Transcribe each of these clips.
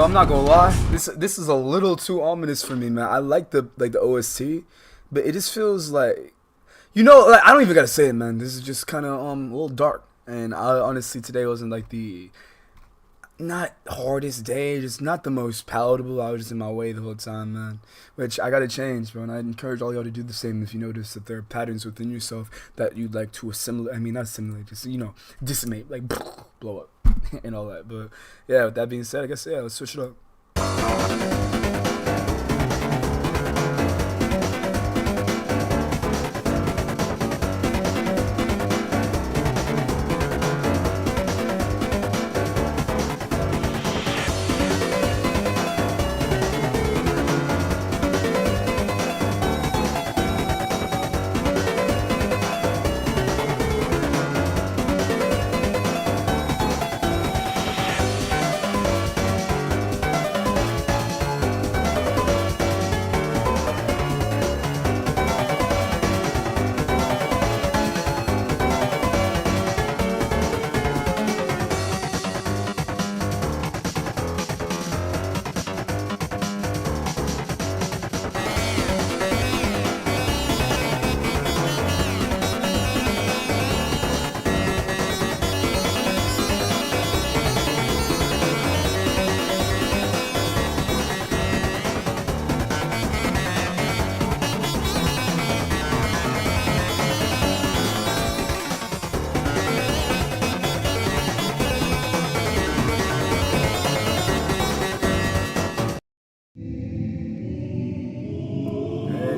I'm not gonna lie. This is a little too ominous for me, man. I like the OST, but it just feels like, like I don't even gotta say it, man. This is just kind of a little dark. And I honestly today wasn't like the not hardest day, just not the most palatable. I was just in my way the whole time, man. Which I gotta change, bro. And I encourage all y'all to do the same if you notice that there are patterns within yourself that you'd like to assimilate. I mean, not assimilate, just decimate, like blow up and all that. But yeah, with that being said, I guess let's switch it up.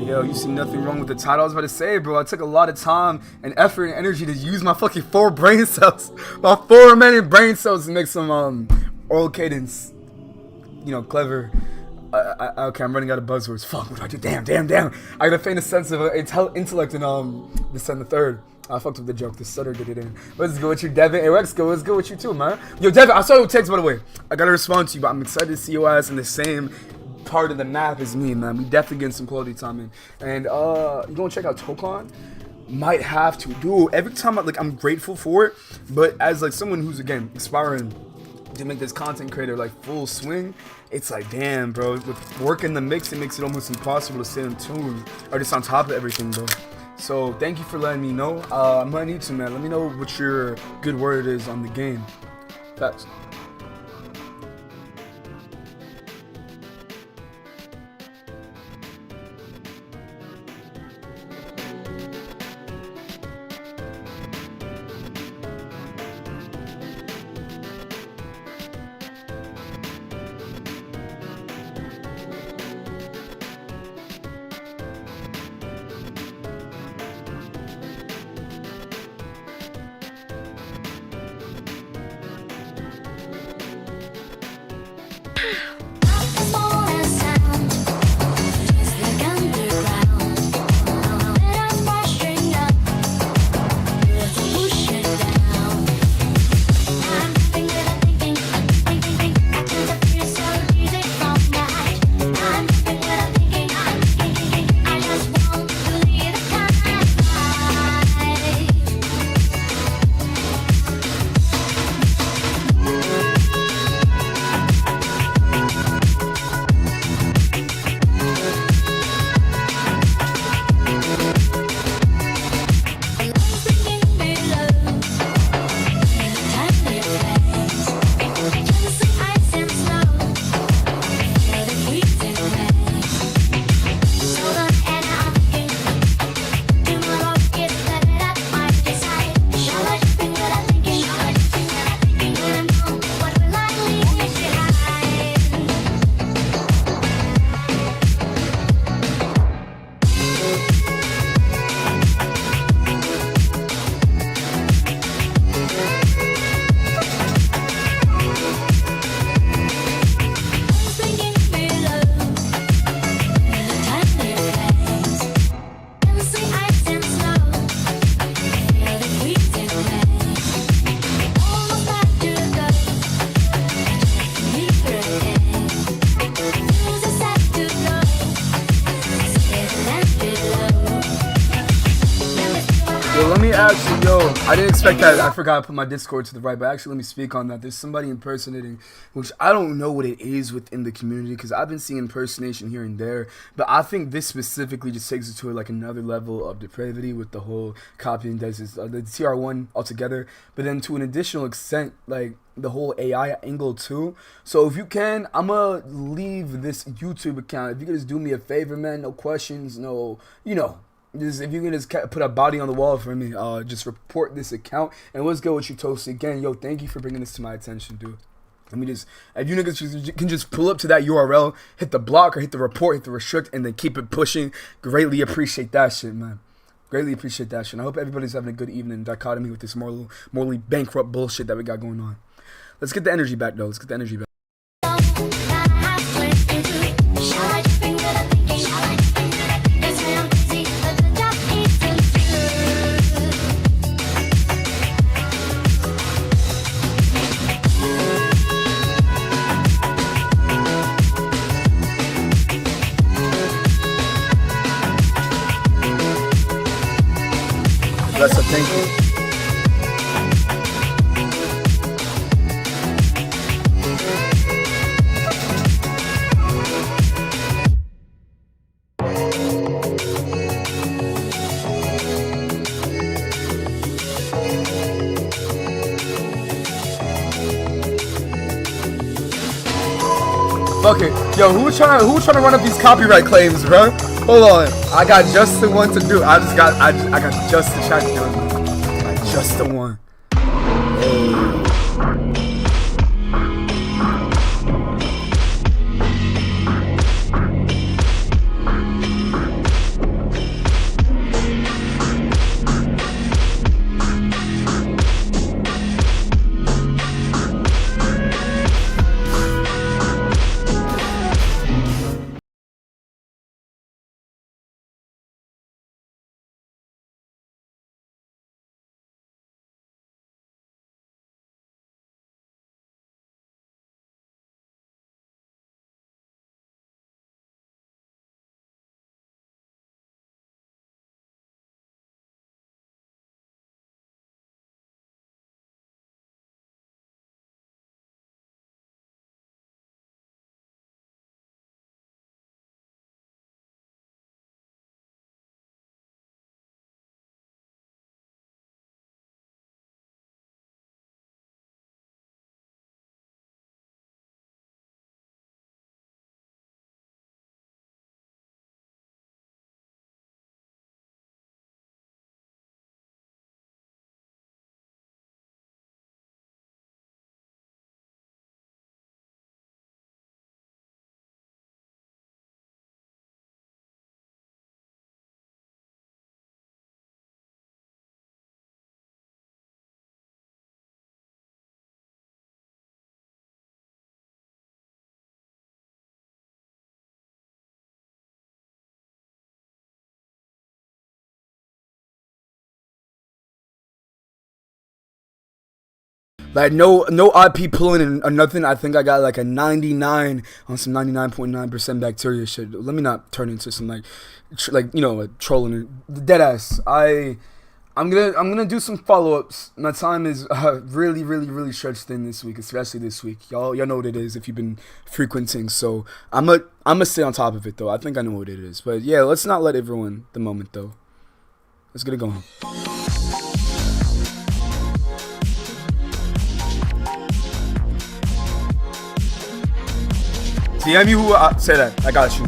Yo, you see nothing wrong with the title. I was about to say, bro, I took a lot of time and effort and energy to use my fucking 4 brain cells. My 4 remaining brain cells to make some oral cadence. Clever. Okay, I'm running out of buzzwords. Fuck, what do I do? Damn. I gotta feign a sense of intellect and Descend the Third. I fucked with the joke. The stutter did it in. Let's go with you, Devin. Hey, Rex, let's go with you too, man. Yo, Devin, I saw your text, by the way. I gotta respond to you, but I'm excited to see your ass in the same part of the map as me, man. We definitely getting some quality time in. And you gonna check out Tokon? Might have to. Dude, every time I'm grateful for it, but as someone who's again aspiring to make this content creator full swing, it's damn, bro, with work in the mix, it makes it almost impossible to stay in tune or just on top of everything, bro. So thank you for letting me know. I might need to, man. Let me know what your good word is on the game. Facts. Yo, let me actually, I didn't expect that. I forgot to put my Discord to the right, but actually let me speak on that. There's somebody impersonating, which I don't know what it is within the community, because I've been seeing impersonation here and there, but I think this specifically just takes it to like another level of depravity with the whole copying the TR1 altogether, but then to an additional extent, like the whole AI angle too. So if you can, I'm gonna leave this YouTube account. If you can just do me a favor, man, no questions, no, just if you can just put a body on the wall for me, just report this account. And let's go with you, Toasty. Again, thank you for bringing this to my attention, dude. Let me just, if you niggas can just pull up to that URL, hit the block or hit the report, hit the restrict, and then keep it pushing. Greatly appreciate that shit, man. Greatly appreciate that shit. I hope everybody's having a good evening. Dichotomy with this morally bankrupt bullshit that we got going on. Let's get the energy back, though. Let's get the energy back. That's a thank you. Okay, yo, who's trying to run up these copyright claims, bro? Hold on, I got just the one to do. I got just the track done. I got just the one. Hey. Like no IP pulling or nothing. I think I got like a 99 on some 99.9% bacteria shit. Let me not turn into some like trolling. Dead ass. I'm gonna do some follow-ups. My time is really stretched thin this week, especially this week. Y'all know what it is if you've been frequenting. So I'm gonna stay on top of it though. I think I know what it is. But yeah, let's not let it ruin the moment though. Let's get it going. DM you who say that. I got you.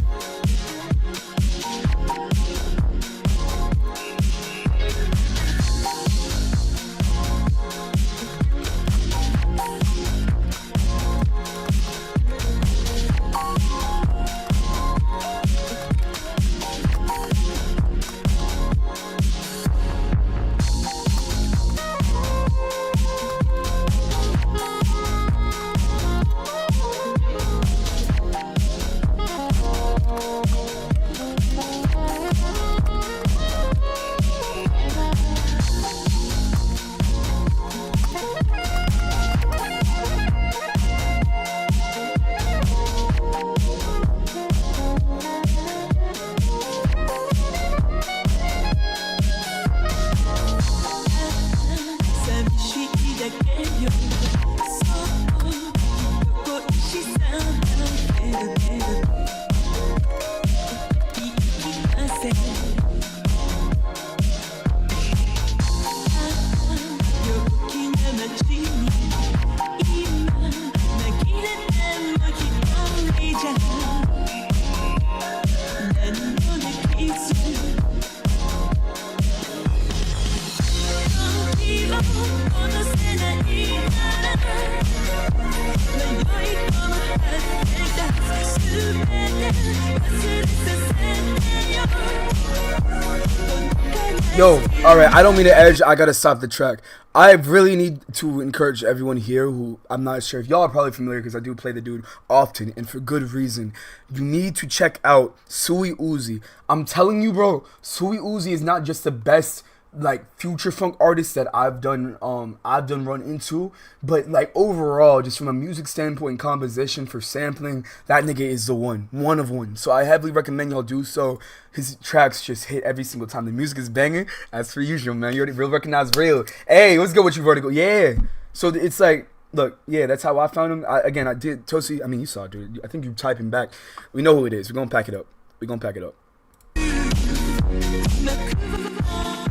Yo, alright, I don't mean to edge, I gotta stop the track. I really need to encourage everyone here who, I'm not sure if y'all are probably familiar because I do play the dude often, and for good reason. You need to check out Sui Uzi. I'm telling you, bro, Sui Uzi is not just the best like future funk artist that I've done run into, but like overall, just from a music standpoint and composition for sampling, that nigga is the one of one. So I heavily recommend y'all do so. His tracks just hit every single time. The music is banging as per usual, man. You already real recognize real. Hey, what's good with you, Vertigo? Yeah. So it's like, look, yeah, that's how I found him. I did Tosi. I mean, you saw, dude. I think you typing back. We know who it is. We're gonna pack it up.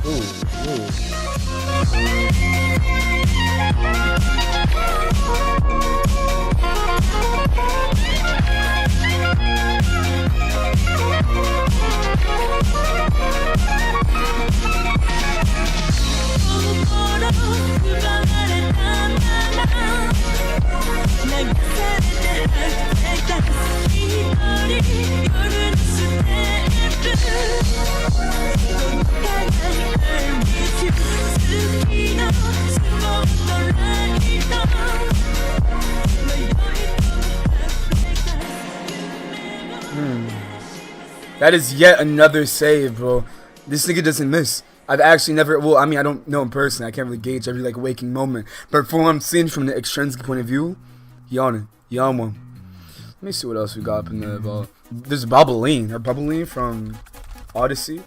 Ooh. That is yet another save, bro. This nigga doesn't miss. I've actually never, well, I mean, I don't know him personally. I can't really gauge every, like, waking moment. But from what I'm seeing from the extrinsic point of view, he on it. He on one. Let me see what else we got up in the, there's Bubbling. Or Bubbling from Odyssey.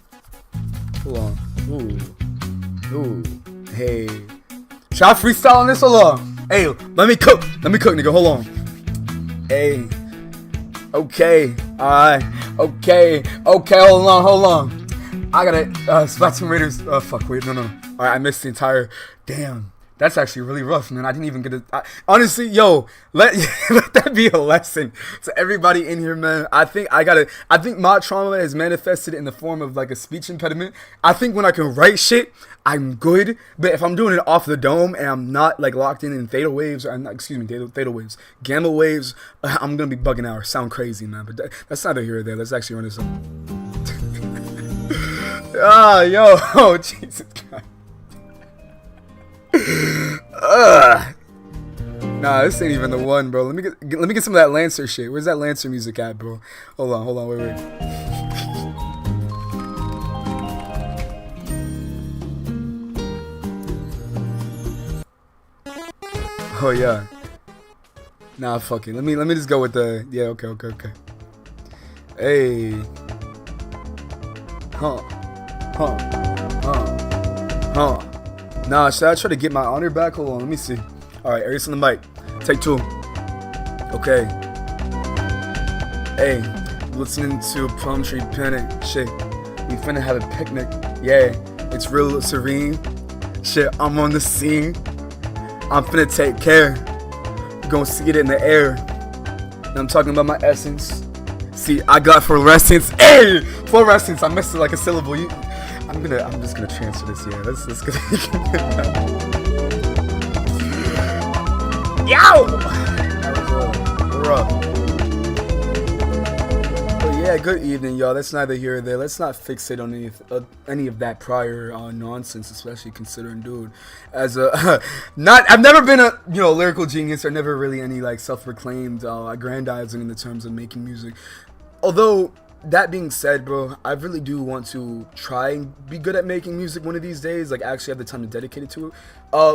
Hold on. Ooh. Hey. Should I freestyle on this? Hold on. Hey, let me cook, nigga. Hold on. Hey. Okay. Alright. Okay, hold on. I gotta, Splatoon Raiders, no. Alright, I missed the entire, damn, that's actually really rough, man. I didn't even get to, honestly, yo, let that be a lesson to everybody in here, man. I think my trauma is manifested in the form of, like, a speech impediment. I think when I can write shit, I'm good, but if I'm doing it off the dome and I'm not, like, locked in theta waves, or theta waves, gamma waves, I'm gonna be bugging out or sound crazy, man. But that's neither here or there. Let's actually run this up. Yo, Jesus Christ. Nah, this ain't even the one, bro. Let me get some of that Lancer shit. Where's that Lancer music at, bro? Hold on, wait. Oh yeah. Nah, fuck it. Let me just go with the, yeah, okay. Hey. Huh. Nah, should I try to get my honor back? Hold on, let me see. Alright, Aries on the mic. Take 2. Okay. Hey, listening to Palm Tree Panic. Shit. We finna have a picnic. Yeah, it's real serene. Shit, I'm on the scene. I'm finna take care. You're gonna see it in the air. And I'm talking about my essence. See, I got fluorescence. Hey! Fluorescence. I missed it like a syllable. I'm just gonna transfer this here. Let's go. Yow! That was rough. But yeah, good evening, y'all. That's neither here or there. Let's not fixate on any of that prior nonsense, especially considering, dude, as a I've never been a lyrical genius or never really any like self-proclaimed aggrandizing in the terms of making music. Although that being said, bro, I really do want to try and be good at making music one of these days. Like, actually have the time to dedicate it to it.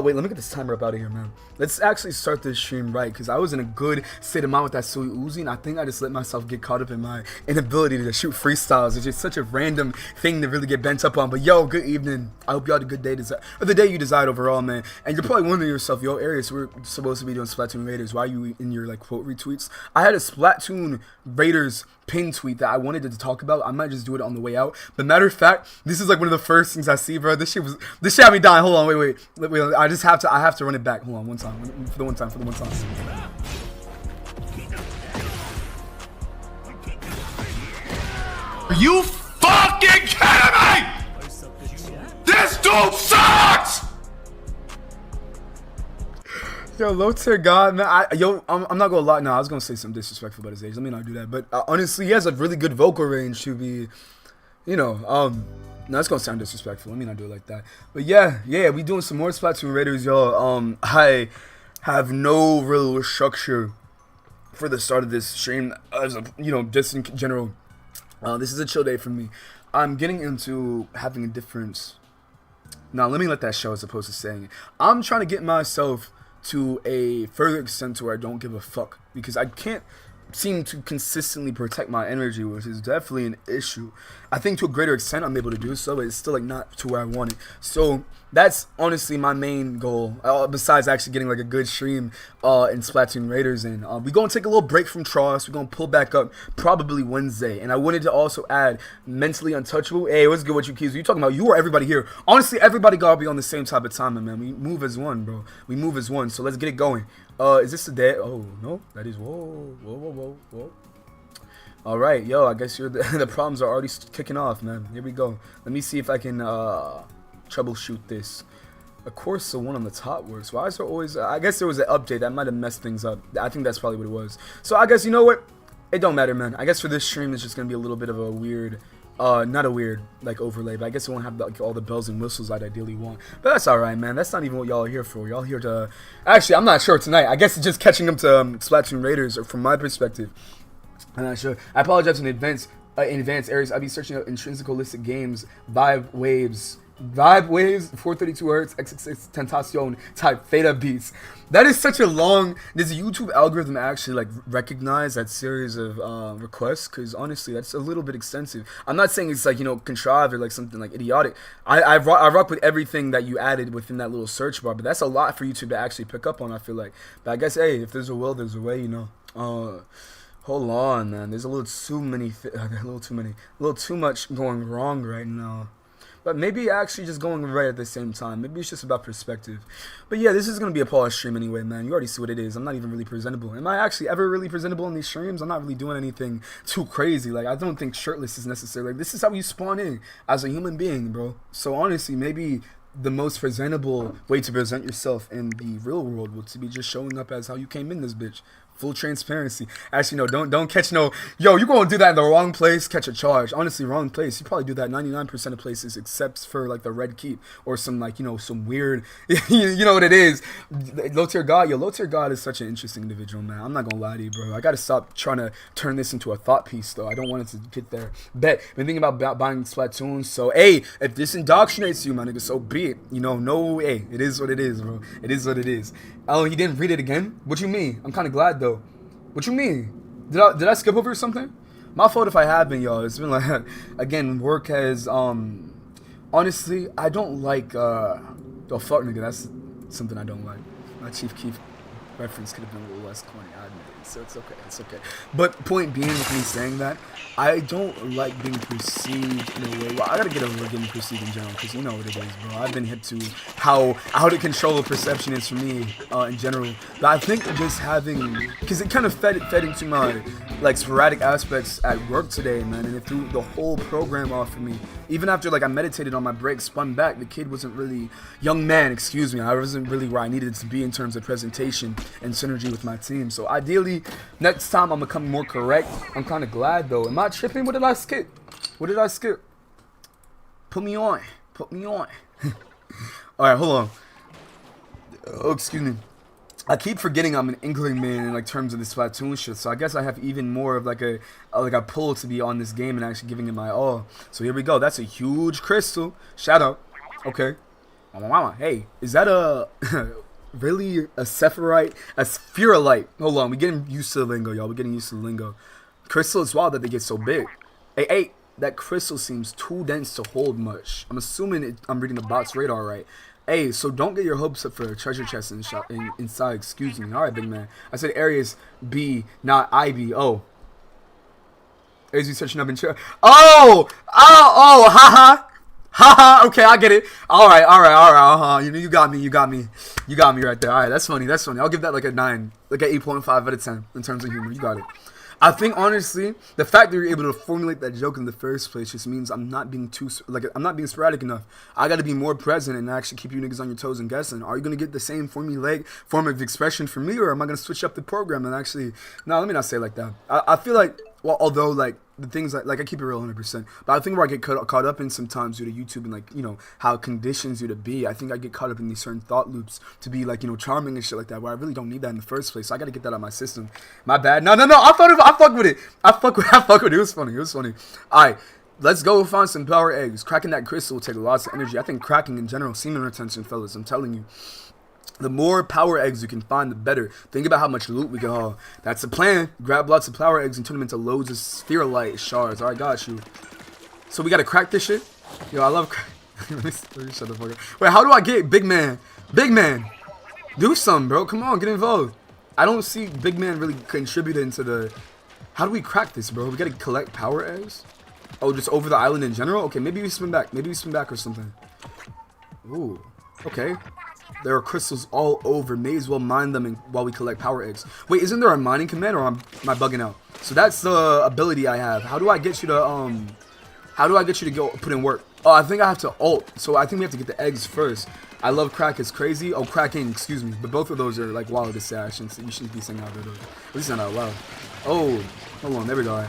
Wait, let me get this timer up out of here, man. Let's actually start this stream right, because I was in a good state of mind with that Sui Uzi, and I think I just let myself get caught up in my inability to shoot freestyles. It's just such a random thing to really get bent up on. But yo, good evening. I hope y'all had a good day, or the day you desired overall, man. And you're probably wondering yourself, yo, Arius, we're supposed to be doing Splatoon Raiders. Why are you in your like quote retweets? I had a Splatoon Raiders pin tweet that I wanted to talk about. I might just do it on the way out. But matter of fact, this is like one of the first things I see, bro. This shit had me dying. Hold on, wait. I have to run it back. Hold on, one time. For the one time. Are you fucking kidding me? This dude sucks! Yo, low tier God, man. I'm not gonna lie. No, I was gonna say something disrespectful about his age. Let me not do that. But honestly, he has a really good vocal range to be, no, it's gonna sound disrespectful. Let me not do it like that. But yeah, we doing some more Splatoon Raiders, y'all. I have no real structure for the start of this stream, as a, just in general. This is a chill day for me. I'm getting into having a difference. Now, let me let that show as opposed to saying it. I'm trying to get myself to a further extent to where I don't give a fuck, because I can't seem to consistently protect my energy, which is definitely an issue. I think to a greater extent I'm able to do so, but it's still like not to where I want it. So that's honestly my main goal, besides actually getting like a good stream in Splatoon Raiders. And we're gonna take a little break from Tross. We're gonna pull back up probably Wednesday. And I wanted to also add Mentally Untouchable. Hey, what's good with you kids? What you talking about? You or everybody here? Honestly, everybody gotta be on the same type of time, man. We move as one, bro. We move as one. So let's get it going. Is this the day? Oh no, that is whoa. All right, yo, I guess the problems are already kicking off, man. Here we go. Let me see if I can troubleshoot this. Of course, the one on the top works. Why is there always? I guess there was an update that might have messed things up. I think that's probably what it was. So I guess you know what? It don't matter, man. I guess for this stream, it's just gonna be a little bit of a weird. Not a weird like overlay, but I guess it won't have like all the bells and whistles I'd ideally want. But that's alright, man. That's not even what y'all are here for. Y'all here to actually, I'm not sure tonight. I guess it's just catching up to Splatoon Raiders, or from my perspective. I'm not sure. I apologize in advance. In advance, Aries. I'll be searching out intrinsic holistic games, vibe waves, 432 hertz, XXX Tentacion type theta beats. That is such a long. Does the YouTube algorithm actually like recognize that series of requests? Because honestly, that's a little bit extensive. I'm not saying it's like contrived or like something like idiotic. I rock with everything that you added within that little search bar, but that's a lot for YouTube to actually pick up on. I feel like, but I guess hey, if there's a will, there's a way. Hold on, man. There's a little too much going wrong right now. But maybe actually just going right at the same time. Maybe it's just about perspective. But yeah, this is going to be a pause stream anyway, man. You already see what it is. I'm not even really presentable. Am I actually ever really presentable in these streams? I'm not really doing anything too crazy. Like, I don't think shirtless is necessary. Like, this is how you spawn in as a human being, bro. So honestly, maybe the most presentable way to present yourself in the real world would to be just showing up as how you came in this bitch. Full transparency. Actually, no, don't catch no. Yo, you're gonna do that in the wrong place, catch a charge. Honestly, wrong place. You probably do that 99% of places, except for like the red keep or some like some weird. You know what it is. Low tier God. Yo, low tier God is such an interesting individual, man. I'm not gonna lie to you, bro. I gotta stop trying to turn this into a thought piece, though. I don't want it to get there. Been thinking about buying Splatoon. So hey, if this indoctrinates you, my nigga, so be it. No, hey, it is what it is, bro. It is what it is. Oh, he didn't read it again? What you mean? I'm kind of glad though. What you mean? Did I skip over something? My fault if I have been, y'all. It's been like, again, work has, honestly, I don't like, oh, fuck, nigga, that's something I don't like. My Chief Keef reference could have been a little less corny, I admit it, so it's okay. But point being with me saying that, I don't like being perceived in a way. Well, I gotta get over getting perceived in general, because you know what it is, bro. I've been hip to how out of control perception is for me in general. But I think just having, because it kind of fed into my like sporadic aspects at work today, man, and it threw the whole program off for me. Even after like I meditated on my break, spun back, the kid wasn't really, young man, excuse me, I wasn't really where I needed to be in terms of presentation and synergy with my team. So ideally, next time I'm becoming more correct. I'm kind of glad though. Am I tripping? What did I skip? Put me on. All right, hold on. Oh, excuse me. I keep forgetting I'm an Inkling man in like terms of the Splatoon shit, so I guess I have even more of like a pull to be on this game and actually giving it my all. So here we go. That's a huge crystal. Shout out. Okay. Hey, is that a really a Sephirite? A Spherolite? Hold on, we're getting used to the lingo, y'all. We're getting used to the lingo. Crystal is wild that they get so big. Hey, that crystal seems too dense to hold much. I'm assuming I'm reading the box radar right. Hey, so don't get your hopes up for a treasure chest inside. Excuse me. All right, big man. I said Aries B, not IB. Oh. Aries be searching up in chair. Oh, haha. Okay, I get it. All right. You got me right there. All right, that's funny. I'll give that like a 9, like an 8.5 out of 10 in terms of humor. You got it. I think honestly, the fact that you're able to formulate that joke in the first place just means I'm not being I'm not being sporadic enough. I got to be more present and actually keep you niggas on your toes and guessing. Are you gonna get the same formulaic form of expression from me, or am I gonna switch up the program and actually? No, let me not say it like that. I feel like, well, although like the things like I keep it real 100%, but I think where I get caught up in sometimes due to YouTube and like, you know, how it conditions you to be, I think I get caught up in these certain thought loops to be like, you know, charming and shit like that, where I really don't need that in the first place. So I gotta get that out of my system. My bad. No. I fuck with it. I fuck with it. It was funny. All right. Let's go find some power eggs. Cracking that crystal will take lots of energy. I think cracking in general, semen retention, fellas. I'm telling you. The more power eggs you can find, the better. Think about how much loot we can haul. That's the plan. Grab lots of power eggs and turn them into loads of spherolite shards. Alright, got you. So we gotta crack this shit? Yo, I love crack. Let me shut the fuck up. Wait, how do I get big man? Big man! Do something, bro. Come on, get involved. I don't see big man really contributing to the... How do we crack this, bro? We gotta collect power eggs? Oh, just over the island in general? Okay, maybe we swim back. Maybe we swim back or something. Ooh. Okay. There are crystals all over. May as well mine them while we collect power eggs. Wait, isn't there a mining command, or am I bugging out? So that's the ability I have. How do I get you to How do I get you to go put in work? Oh, I think I have to ult. So I think we have to get the eggs first. I love crack. It's crazy. Oh, cracking. Excuse me. But both of those are like wild to say. You shouldn't be saying out there. At least not out loud. Oh, hold on. There we go.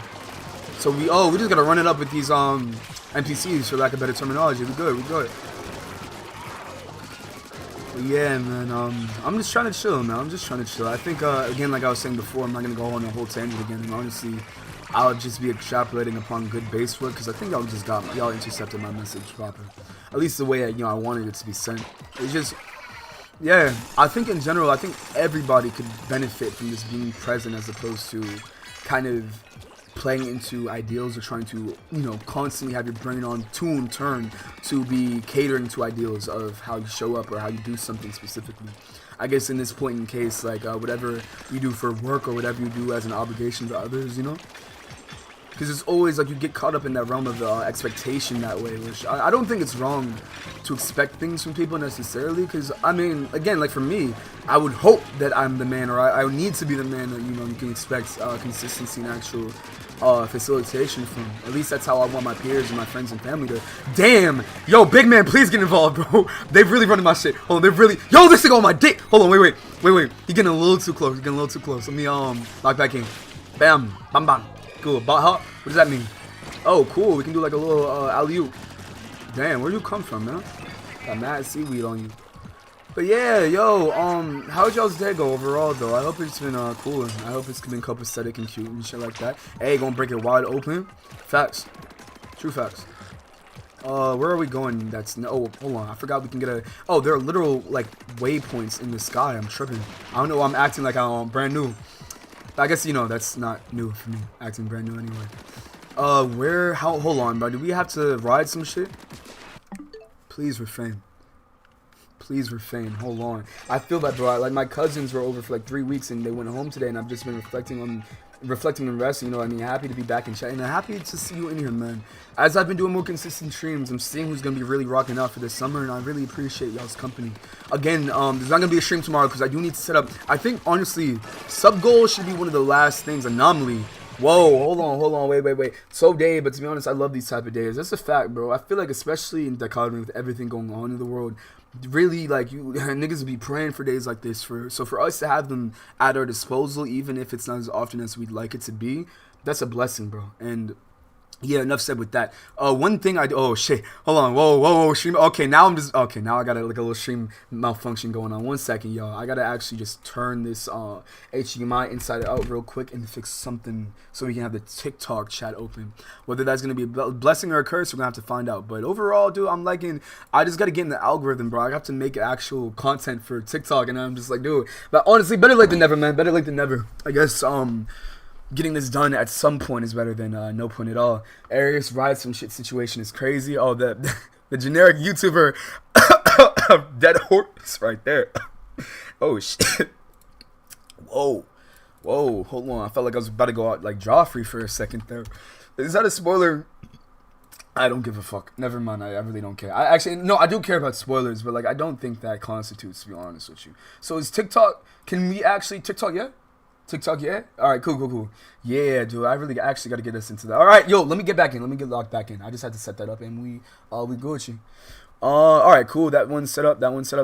So we just gotta run it up with these NPCs for lack of better terminology. We good. Yeah, man, I'm just trying to chill, man. I think, again, like I was saying before, I'm not going to go on a whole tangent again. And honestly, I'll just be extrapolating upon good base work, because I think y'all intercepted my message proper. At least the way, I wanted it to be sent. It's just, yeah, I think in general, I think everybody could benefit from just being present as opposed to kind of playing into ideals or trying to, constantly have your brain on turn to be catering to ideals of how you show up or how you do something specifically. I guess in this point in case, like whatever you do for work or whatever you do as an obligation to others, because it's always like you get caught up in that realm of expectation that way, which I don't think it's wrong to expect things from people necessarily, because I mean, again, like for me, I would hope that I'm the man, or I would need to be the man that you can expect consistency and actual facilitation from. At least that's how I want my peers and my friends and family to. Damn, yo, big man, please get involved, bro. They've really running my shit. Hold on, they've really. Yo, this thing on my dick. Hold on, wait. He's getting a little too close. Let me lock back in. Bam, bam, bam. Cool. What does that mean? Oh, cool. We can do like a little alley-oop. Damn, where you come from, man? Got mad seaweed on you. But yeah, yo, how'd y'all's day go overall, though? I hope it's been cool. I hope it's been copacetic and cute and shit like that. Hey, gonna break it wide open. Facts. True facts. Where are we going? Oh, hold on. I forgot we can get a... Oh, there are literal, like, waypoints in the sky. I'm tripping. I don't know. I'm acting like I'm brand new. I guess, that's not new for me. Acting brand new anyway. Hold on, bro. Do we have to ride some shit? Please refrain. Hold on. I feel that, bro. Like, my cousins were over for like 3 weeks and they went home today, and I've just been reflecting and resting, happy to be back in chat, and happy to see you in here, man. As I've been doing more consistent streams, I'm seeing who's gonna be really rocking out for this summer, and I really appreciate y'all's company. Again, there's not gonna be a stream tomorrow because I do need to set up. I think honestly, sub goals should be one of the last things. Anomaly. Whoa, hold on, wait. So day, but to be honest, I love these type of days. That's a fact, bro. I feel like, especially in dichotomy with everything going on in the world, really, like, you niggas be praying for days like this. So for us to have them at our disposal, even if it's not as often as we'd like it to be, that's a blessing, bro. And yeah, enough said with that. One thing oh shit, hold on, whoa, stream. Okay, now I got like a little stream malfunction going on. 1 second, y'all. I gotta actually just turn this HDMI inside out real quick and fix something so we can have the TikTok chat open. Whether that's gonna be a blessing or a curse, we're gonna have to find out. But overall, dude, I just gotta get in the algorithm, bro. I have to make actual content for TikTok, and I'm just like, dude. But honestly, better late than never, man. Better late than never. I guess getting this done at some point is better than no point at all. Arius ride some shit situation is crazy. Oh, the generic YouTuber dead horse right there. Oh shit. Whoa, hold on. I felt like I was about to go out like Joffrey for a second there. Is that a spoiler? I don't give a fuck. Never mind. I really don't care. I do care about spoilers, but like I don't think that constitutes, to be honest with you. So is TikTok? Can we actually TikTok yet? TikTok, yeah? Alright, cool. Yeah, dude, I really actually got to get us into that. Alright, yo, let me get back in. Let me get logged back in. I just had to set that up, and we Gucci. Alright, cool. That one's set up.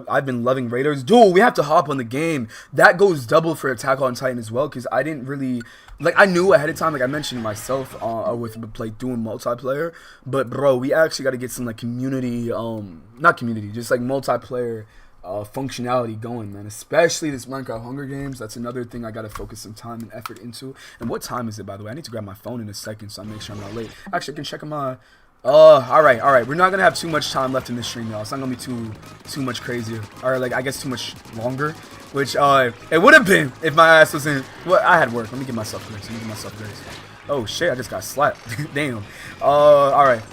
I've been loving Raiders. Dude, we have to hop on the game. That goes double for Attack on Titan as well, because I didn't really... Like, I knew ahead of time, like I mentioned myself, with, like, doing multiplayer. But, bro, we actually got to get some, like, community, not community, just, like, multiplayer functionality going, man. Especially this Minecraft Hunger Games. That's another thing I got to focus some time and effort into. And what time is it, by the way? I need to grab my phone in a second so I make sure I'm not late. Actually, I can check my... alright. We're not gonna have too much time left in this stream, y'all. It's not gonna be too much crazier. Or, like, I guess too much longer. Which, it would have been if my ass wasn't... Well, I had work. Let me give myself grace. Oh, shit. I just got slapped. Damn. Alright.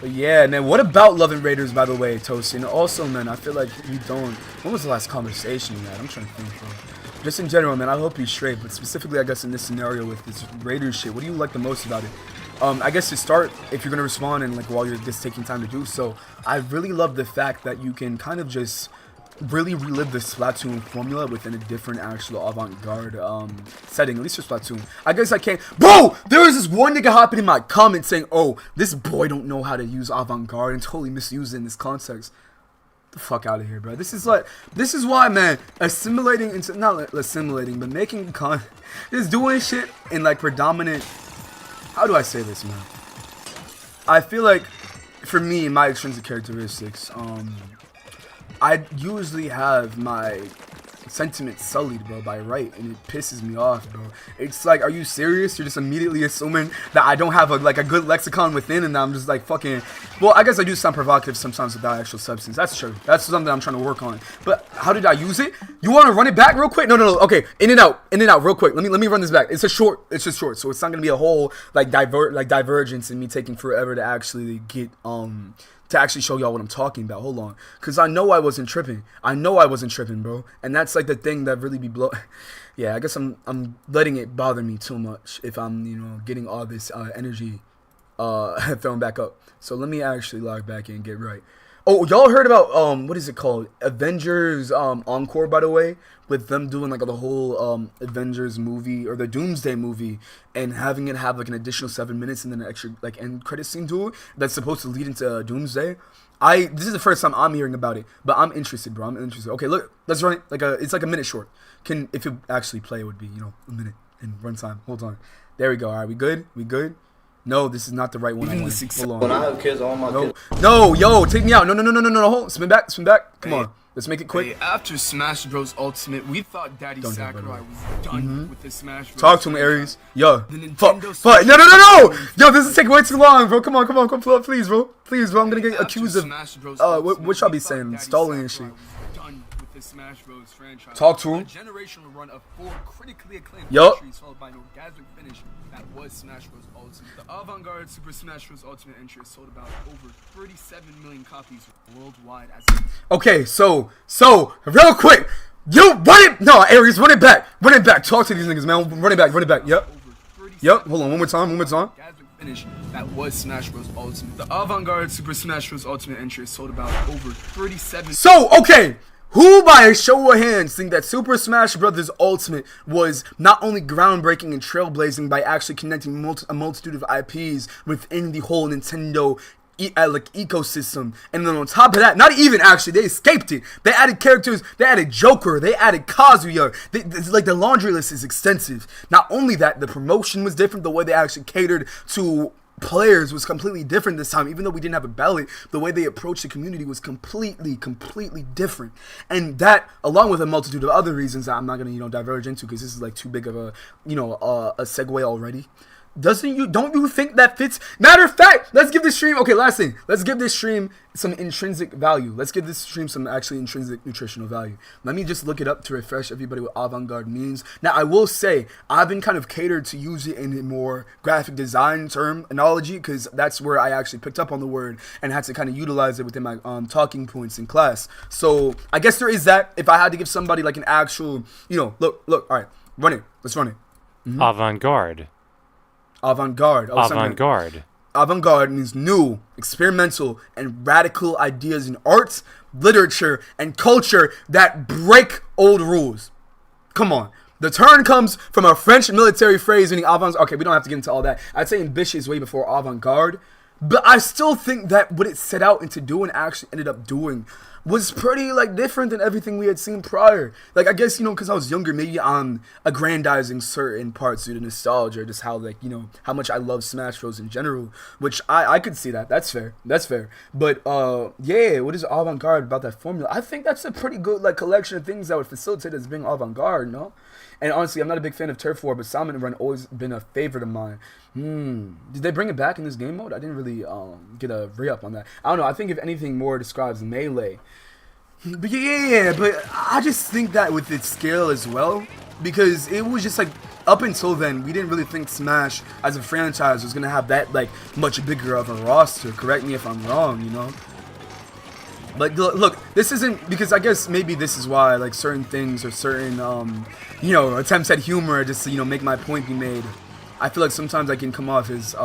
But, yeah, man. What about loving Raiders, by the way, Toasty? And also, man, I feel like we don't... When was the last conversation we had? I'm trying to think, bro. Just in general, man, I hope you're straight. But specifically, I guess, in this scenario with this Raiders shit, what do you like the most about it? I guess to start, if you're going to respond and like while you're just taking time to do so, I really love the fact that you can kind of just really relive the Splatoon formula within a different actual avant-garde setting, at least for Splatoon. I guess I can't... Bro! There was this one nigga hopping in my comments saying, oh, this boy don't know how to use avant-garde and totally misuse it in this context. The fuck out of here, bro. This is why, man, assimilating into... Not assimilating, but making just doing shit in like predominant... How do I say this, man? I feel like, for me, my extrinsic characteristics, I usually have my sentiments sullied, bro, by right, and it pisses me off, bro. It's like, are you serious? You're just immediately assuming that I don't have a good lexicon within, and I'm just like fucking... Well, I guess I do sound provocative sometimes without actual substance. That's true. That's something I'm trying to work on. But how did I use it? You want to run it back real quick? No. Okay, in and out, real quick. Let me run this back. It's just short, so it's not gonna be a whole like divergence in me taking forever to actually get to actually show y'all what I'm talking about. Hold on, because I know I wasn't tripping, bro. And that's like the thing that really be yeah, I guess I'm letting it bother me too much if I'm, you know, getting all this energy thrown back up. So let me actually log back in and get right. Oh, y'all heard about what is it called? Avengers Encore, by the way, with them doing like the whole Avengers movie or the Doomsday movie and having it have like an additional 7 minutes and then an extra like end credit scene to it that's supposed to lead into Doomsday. This is the first time I'm hearing about it, but I'm interested, bro. I'm interested. Okay, look, let's run it. It's like a minute short. If you actually play, it would be, you know, a minute in runtime. Hold on. There we go. All right, we good? No, this is not the right one. Hold on. When I have kids, all my kids. No, yo, take me out. No. Hold. Spin back. Come on. Let's make it quick. Hey, after Smash Bros. Ultimate, we thought Daddy Sakurai was done with the Smash Bros. Talk to him, Aries. Yo. Fuck. No. Yo, this is taking way too long, bro. Come on, please, bro. Please, bro. I'm gonna get accused of what y'all be saying, stalling and shit. The Smash Bros. Franchise. Talk to him. A generational run of 4 critically acclaimed entries followed by an orgasmic finish that was Smash Bros. Ultimate. The avant-garde Super Smash Bros. Ultimate entry has sold about over 37 million copies worldwide. Okay, so real quick, you run it. No, Aries, run it back. Talk to these niggas, man. Run it back. Yep. Hold on, one more time. Finish that was Smash Bros. Ultimate. The avant-garde Super Smash Bros. Ultimate entry has sold about over 37. So okay. Who, by a show of hands, think that Super Smash Bros. Ultimate was not only groundbreaking and trailblazing by actually connecting a multitude of IPs within the whole Nintendo ecosystem, and then on top of that, not even actually, they escaped it. They added characters, they added Joker, they added Kazuya. Like the laundry list is extensive. Not only that, the promotion was different. The way they actually catered to players was completely different this time. Even though we didn't have a ballot, the way they approached the community was completely different. And that, along with a multitude of other reasons that I'm not gonna, you know, diverge into because this is like too big of a, you know, a segue already. Don't you think that fits? Matter of fact, let's give this stream, okay, last thing, let's give this stream some intrinsic value. Let's give this stream some actually intrinsic nutritional value. Let me just look it up to refresh everybody what avant-garde means. Now, I will say, I've been kind of catered to use it in a more graphic design terminology because that's where I actually picked up on the word and had to kind of utilize it within my talking points in class. So, I guess there is that. If I had to give somebody like an actual, you know, look, all right, run it. Let's run it. Avant-garde. Avant-garde. Avant-garde means new, experimental, and radical ideas in arts, literature, and culture that break old rules. Come on. The term comes from a French military phrase meaning avant. Okay, we don't have to get into all that. I'd say ambitious way before avant-garde. But I still think that what it set out into doing actually ended up doing was pretty, like, different than everything we had seen prior. Like, I guess, you know, because I was younger, maybe I'm aggrandizing certain parts due to nostalgia, or just how, like, you know, how much I love Smash Bros. In general, which I could see that. That's fair. That's fair. But, yeah, what is avant-garde about that formula? I think that's a pretty good, like, collection of things that would facilitate us being avant-garde, no? And honestly, I'm not a big fan of Turf War, but Salmon Run always been a favorite of mine. Did they bring it back in this game mode? I didn't really get a re-up on that. I don't know. I think if anything more describes Melee. But yeah, but I just think that with its scale as well, because it was just like, up until then, we didn't really think Smash as a franchise was going to have that, like, much bigger of a roster. Correct me if I'm wrong, you know? But look, this isn't, because I guess maybe this is why, like, certain things or certain, you know, attempts at humor just to, you know, make my point be made. I feel like sometimes I can come off as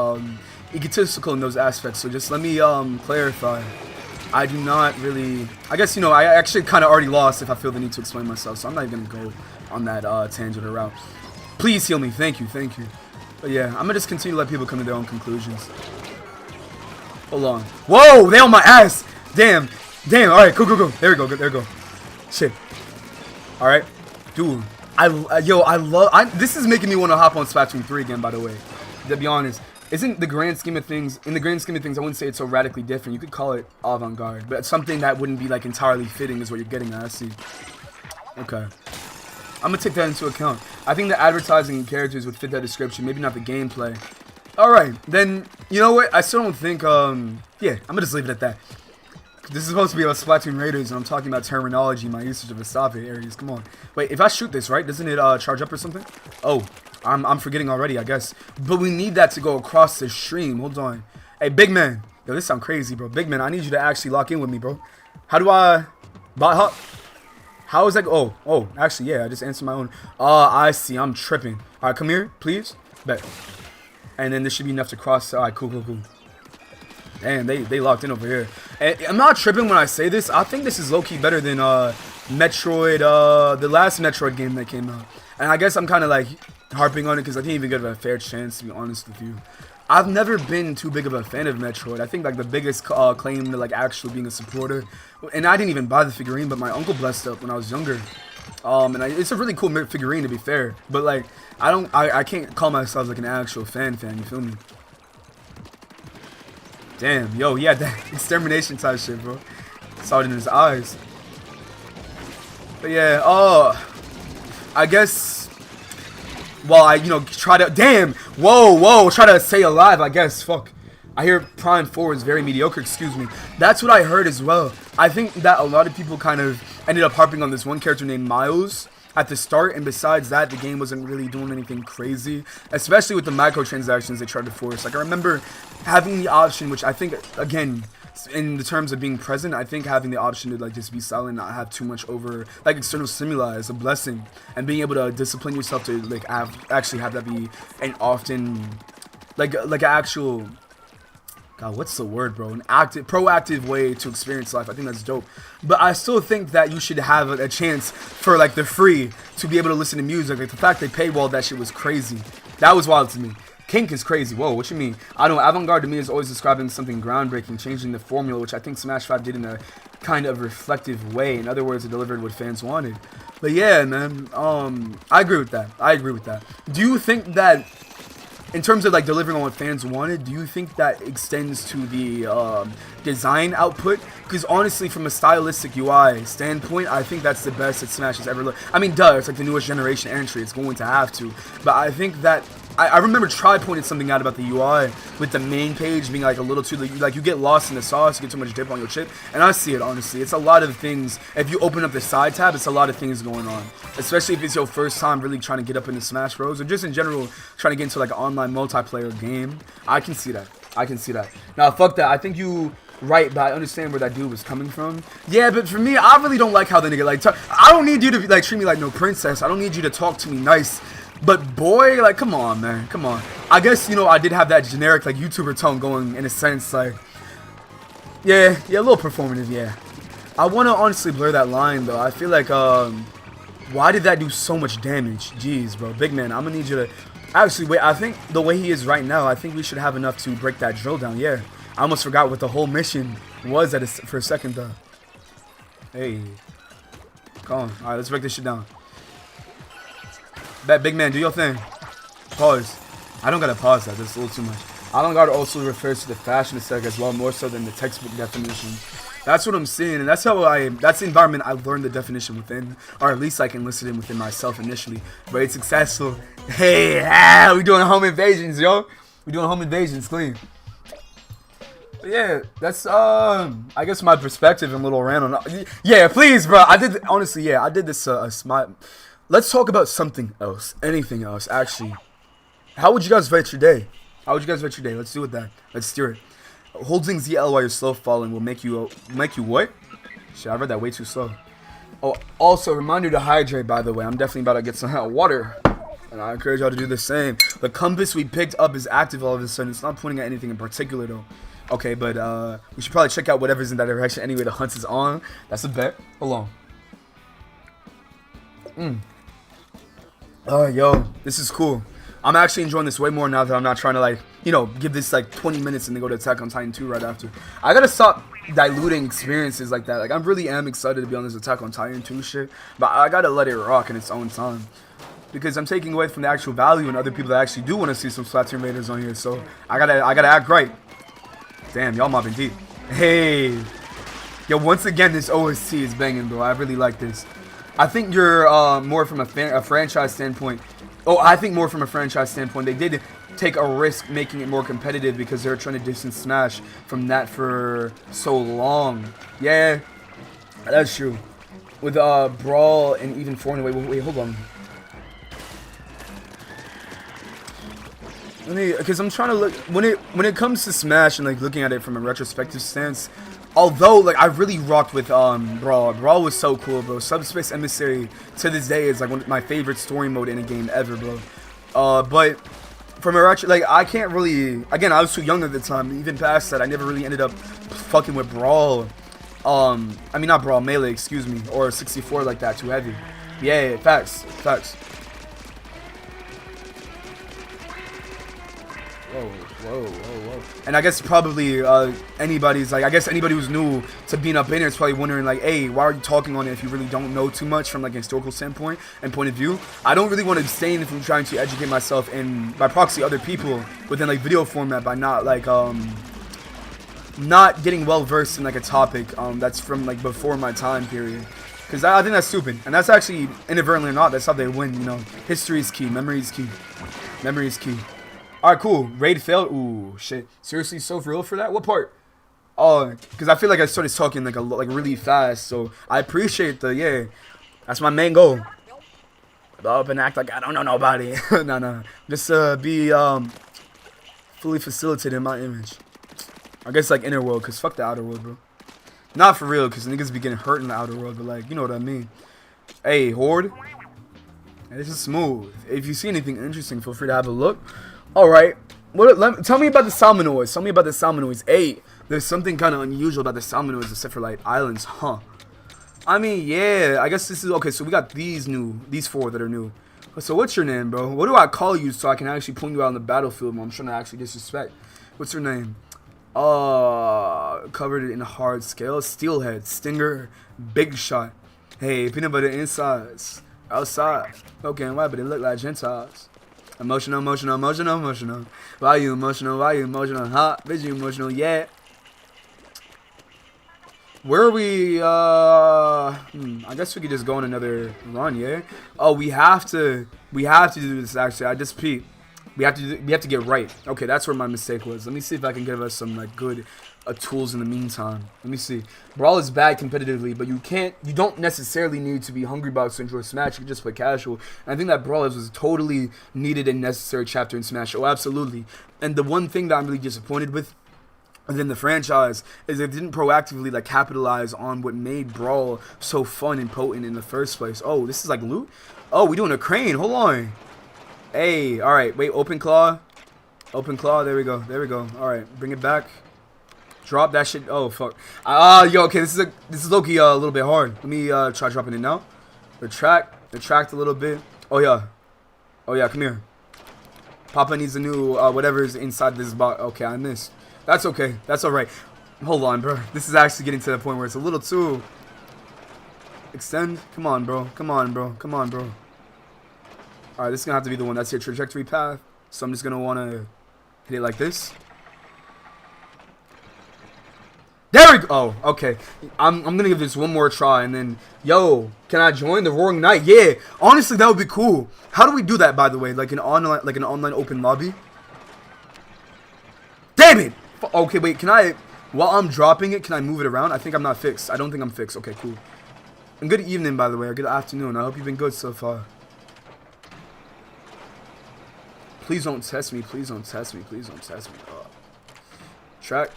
egotistical in those aspects, so just let me clarify. I do not really, I guess, you know, I actually kind of already lost if I feel the need to explain myself, so I'm not even going to go on that tangent or route. Please heal me, thank you, thank you. But yeah, I'm going to just continue to let people come to their own conclusions. Hold on. Whoa, they on my ass! Damn. Damn, alright, go. There we go, there we go. Shit. Alright. Dude, this is making me want to hop on Splatoon 3 again, by the way. To be honest. In the grand scheme of things, I wouldn't say it's so radically different. You could call it avant-garde, but something that wouldn't be, like, entirely fitting is what you're getting at, I see. Okay. I'm gonna take that into account. I think the advertising and characters would fit that description, maybe not the gameplay. Alright, then, you know what? I still don't think, yeah, I'm gonna just leave it at that. This is supposed to be about Splatoon Raiders, and I'm talking about terminology, my usage of Asabe areas. Come on. Wait, if I shoot this, right, doesn't it charge up or something? Oh, I'm forgetting already, I guess. But we need that to go across the stream. Hold on. Hey, big man. Yo, this sound crazy, bro. Big man, I need you to actually lock in with me, bro. How do I bot hop? How is that? Oh, actually, yeah, I just answered my own. I see. I'm tripping. All right, come here, please. Bet. And then this should be enough to cross. All right, cool. Damn, they locked in over here. And I'm not tripping when I say this. I think this is low-key better than Metroid, the last Metroid game that came out. And I guess I'm kind of like harping on it because I didn't even give it a fair chance, to be honest with you. I've never been too big of a fan of Metroid. I think like the biggest claim to like actually being a supporter, and I didn't even buy the figurine, but my uncle blessed up when I was younger. It's a really cool figurine, to be fair. But like I can't call myself like an actual fan. You feel me? Damn, yo, he had that extermination type shit, bro. Saw it in his eyes. But yeah, I guess, well, I, try to, damn, whoa, try to stay alive, I guess, fuck. I hear Prime 4 is very mediocre, excuse me. That's what I heard as well. I think that a lot of people kind of ended up harping on this one character named Miles at the start, and besides that, the game wasn't really doing anything crazy, especially with the microtransactions they tried to force. Like, I remember having the option, which I think, again, in the terms of being present, I think having the option to like just be silent, not have too much over like external stimuli is a blessing, and being able to discipline yourself to like actually have that be an often like an actual, God, what's the word, bro? An proactive way to experience life. I think that's dope. But I still think that you should have a chance for like the free to be able to listen to music. Like the fact they paywalled that shit was crazy. That was wild to me. Kink is crazy. Whoa, what you mean? I don't know. Avant-garde to me is always describing something groundbreaking, changing the formula, which I think Smash 5 did in a kind of reflective way. In other words, it delivered what fans wanted. But yeah, man, I agree with that. Do you think that, in terms of like delivering on what fans wanted, do you think that extends to the design output? Because honestly, from a stylistic UI standpoint, I think that's the best that Smash has ever looked. I mean, duh, it's like the newest generation entry. It's going to have to. But I think that I remember Try pointed something out about the UI with the main page being like a little too, like you get lost in the sauce, you get too much dip on your chip, and I see it honestly. It's a lot of things. If you open up the side tab, it's a lot of things going on, especially if it's your first time really trying to get up into Smash Bros. Or just in general trying to get into like an online multiplayer game. I can see that. Now fuck that. I think you right, but I understand where that dude was coming from. Yeah, but for me, I really don't like how the nigga like I don't need you to like treat me like no princess. I don't need you to talk to me nice. But boy, like, come on, man, come on. I guess, I did have that generic, like, YouTuber tone going, in a sense, like, yeah, a little performative, yeah. I want to honestly blur that line, though. I feel like, Why did that do so much damage? Jeez, bro. Big man, I'm gonna need you to... Actually, wait, I think the way he is right now, I think we should have enough to break that drill down. Yeah. I almost forgot what the whole mission was for a second, though. Hey. Come on. Alright, let's break this shit down. Bet, big man, do your thing. Pause. I don't gotta pause that. That's a little too much. Avant-garde also refers to the fashion aesthetic as well, more so than the textbook definition. That's what I'm seeing, and that's the environment I learned the definition within, or at least I can listen in within myself initially. But it's successful. Hey, we doing home invasions, yo. We doing home invasions, clean. But yeah, that's I guess my perspective and little rant on. Yeah, please, bro. I did honestly, yeah, I did this. Let's talk about something else, anything else, actually. How would you guys rate your day? How would you guys rate your day? Let's do it that. Let's steer it. Holding ZL while you're slow falling will make you what? Shit, I read that way too slow. Oh, also reminder to hydrate. By the way, I'm definitely about to get some hot water, and I encourage y'all to do the same. The compass we picked up is active all of a sudden. It's not pointing at anything in particular though. Okay, but we should probably check out whatever's in that direction. Anyway, the hunt is on. That's a bet. Hold on. Yo, this is cool. I'm actually enjoying this way more now that I'm not trying to, like, you know, give this like 20 minutes and then go to Attack on Titan 2 right after. I gotta stop diluting experiences like that. Like, I really am excited to be on this Attack on Titan 2 shit, but I gotta let it rock in its own time. Because I'm taking away from the actual value and other people that actually do want to see some Splatoon Raiders on here, so I gotta act right. Damn, y'all mobbing deep. Hey. Yo, once again, this OST is banging, bro. I really like this. I think you're more from a franchise standpoint. Oh, I think more from a franchise standpoint. They did take a risk making it more competitive because they're trying to distance Smash from that for so long. Yeah, that's true. With Brawl and even Fortnite. Wait, hold on. Because I'm trying to look when it comes to Smash and like looking at it from a retrospective stance. Although, like, I really rocked with Brawl. Brawl was so cool, bro. Subspace Emissary to this day is like one of my favorite story mode in a game ever, bro. But from a like, I can't really. Again, I was too young at the time. Even past that, I never really ended up fucking with Brawl. I mean not Brawl, Melee, excuse me, or 64 like that. Too heavy. Yeah, facts. Whoa. And I guess probably anybody's like, I guess anybody who's new to being up in here is probably wondering like, hey, why are you talking on it if you really don't know too much from like a historical standpoint and point of view? I don't really want to abstain from trying to educate myself and by proxy other people within like video format by not like not getting well versed in like a topic that's from like before my time period. Because I think that's stupid. And that's actually, inadvertently or not, that's how they win, you know. History is key. Memory is key. Memory is key. Alright, cool. Raid failed. Ooh, shit. Seriously, so for real for that? What part? Oh, because I feel like I started talking like really fast. So I appreciate the, yeah. That's my main goal. Up and act like I don't know nobody. No. Just be fully facilitated in my image. I guess like inner world, because fuck the outer world, bro. Not for real, because niggas be getting hurt in the outer world, but like, you know what I mean. Hey, Horde. Hey, this is smooth. If you see anything interesting, feel free to have a look. Alright. Tell me about the Salminoids. Tell me about the Salminoids. Hey, there's something kind of unusual about the Salminoids except for like islands, huh? I mean, yeah, I guess this is, okay, so we got these four that are new. So what's your name, bro? What do I call you so I can actually point you out on the battlefield when I'm trying to actually disrespect? What's your name? Covered in a hard scale. Steelhead, Stinger, Big Shot. Hey, peanut butter insides. Outside. Okay, and why, but they look like Gentiles. Emotional. Why you emotional? Hot, bitch, you emotional, yeah. Where are we? I guess we could just go on another run, yeah. Oh, we have to do this actually. I just peeped. We have to get right. Okay, that's where my mistake was. Let me see if I can give us some like good tools in the meantime. Let me see. Brawl is bad competitively, but you don't necessarily need to be hungry box to enjoy Smash. You can just play casual. And I think that Brawl was totally needed and necessary chapter in Smash. Oh, absolutely. And the one thing that I'm really disappointed with within the franchise is it didn't proactively like capitalize on what made Brawl so fun and potent in the first place. Oh, this is like loot? Oh, we doing a crane. Hold on. Hey, all right. Wait, open claw. There we go. All right, bring it back. Drop that shit. Oh fuck. Yo, okay. This is low-key a little bit hard. Let me try dropping it now. Retract. Attract a little bit. Oh yeah, come here. Papa needs a new whatever's inside this box. Okay, I missed. That's okay. That's all right. Hold on, bro. This is actually getting to the point where it's a little too. Extend. Come on, bro. Come on, bro. Come on, bro. All right, this is gonna have to be the one. That's your trajectory path. So I'm just gonna wanna hit it like this. There we go. Oh, okay. I'm gonna give this one more try, and then, yo, can I join the Roaring Knight? Yeah, honestly, that would be cool. How do we do that, by the way? Like an online open lobby? Damn it! Okay, wait. Can I? While I'm dropping it, can I move it around? I think I'm not fixed. I don't think I'm fixed. Okay, cool. And good evening, by the way, or good afternoon. I hope you've been good so far. Please don't test me. Please don't test me. Please don't test me. Track.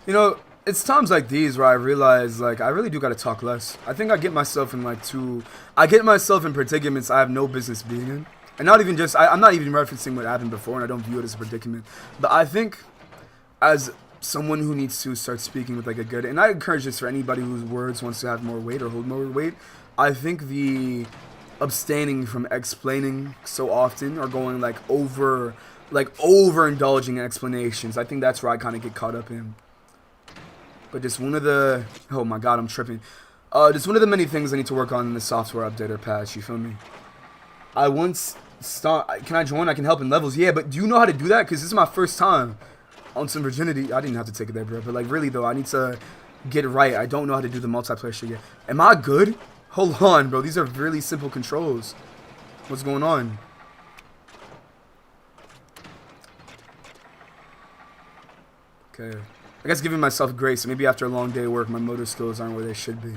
You know, it's times like these where I realize, like, I really do gotta talk less. I think I get myself in, like, I get myself in predicaments I have no business being in. And not even just, I'm not even referencing what happened before, and I don't view it as a predicament. But I think, as someone who needs to start speaking with, like, a good, and I encourage this for anybody whose words wants to have more weight or hold more weight, I think the abstaining from explaining so often or going, like, overindulging in explanations, I think that's where I kind of get caught up in. But just one of the, oh my god, I'm tripping. Just one of the many things I need to work on in the software update or patch, you feel me? I once can I join? I can help in levels. Yeah, but do you know how to do that? Because this is my first time on some virginity. I didn't have to take it there, bro. But like, really though, I need to get it right. I don't know how to do the multiplayer shit yet. Am I good? Hold on, bro. These are really simple controls. What's going on? Okay. I guess giving myself grace. Maybe after a long day of work, my motor skills aren't where they should be.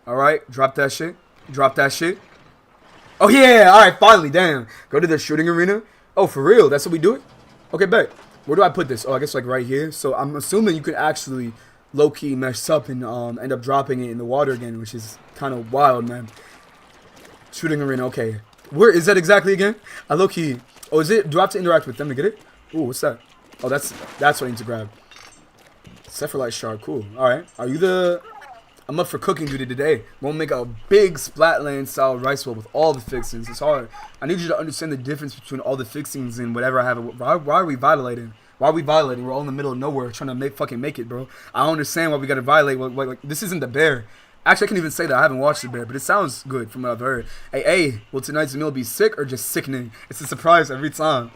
Alright, drop that shit. Drop that shit. Oh yeah, alright, finally, damn. Go to the shooting arena. Oh, for real? That's what we do it? Okay, bet. Where do I put this? Oh, I guess like right here. So I'm assuming you could actually low-key mess up and end up dropping it in the water again, which is kind of wild, man. Shooting arena, okay. Where is that exactly again? I low-key. Oh, is it? Do I have to interact with them to get it? Ooh, what's that? Oh, that's what I need to grab. Sephiroth shard, cool. Alright. Are you the... I'm up for cooking duty today. Won't make a big Splatland style rice bowl with all the fixings. It's hard. I need you to understand the difference between all the fixings and whatever I have. Why are we violating? Why are we violating? We're all in the middle of nowhere trying to fucking make it, bro. I don't understand why we gotta violate. Like, this isn't the bear. Actually, I can't even say that. I haven't watched the bear, but it sounds good from what I've heard. Hey, will tonight's meal be sick or just sickening? It's a surprise every time.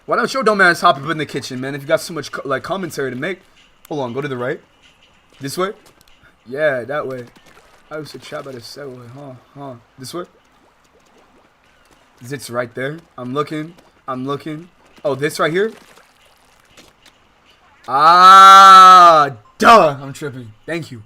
Why don't your dumb ass hop up in the kitchen, man? If you got so much like commentary to make. Hold on, go to the right. This way? Yeah, that way. I was a trap by the subway, huh? This way? It's right there. I'm looking. Oh, this right here? Ah, duh. I'm tripping. Thank you.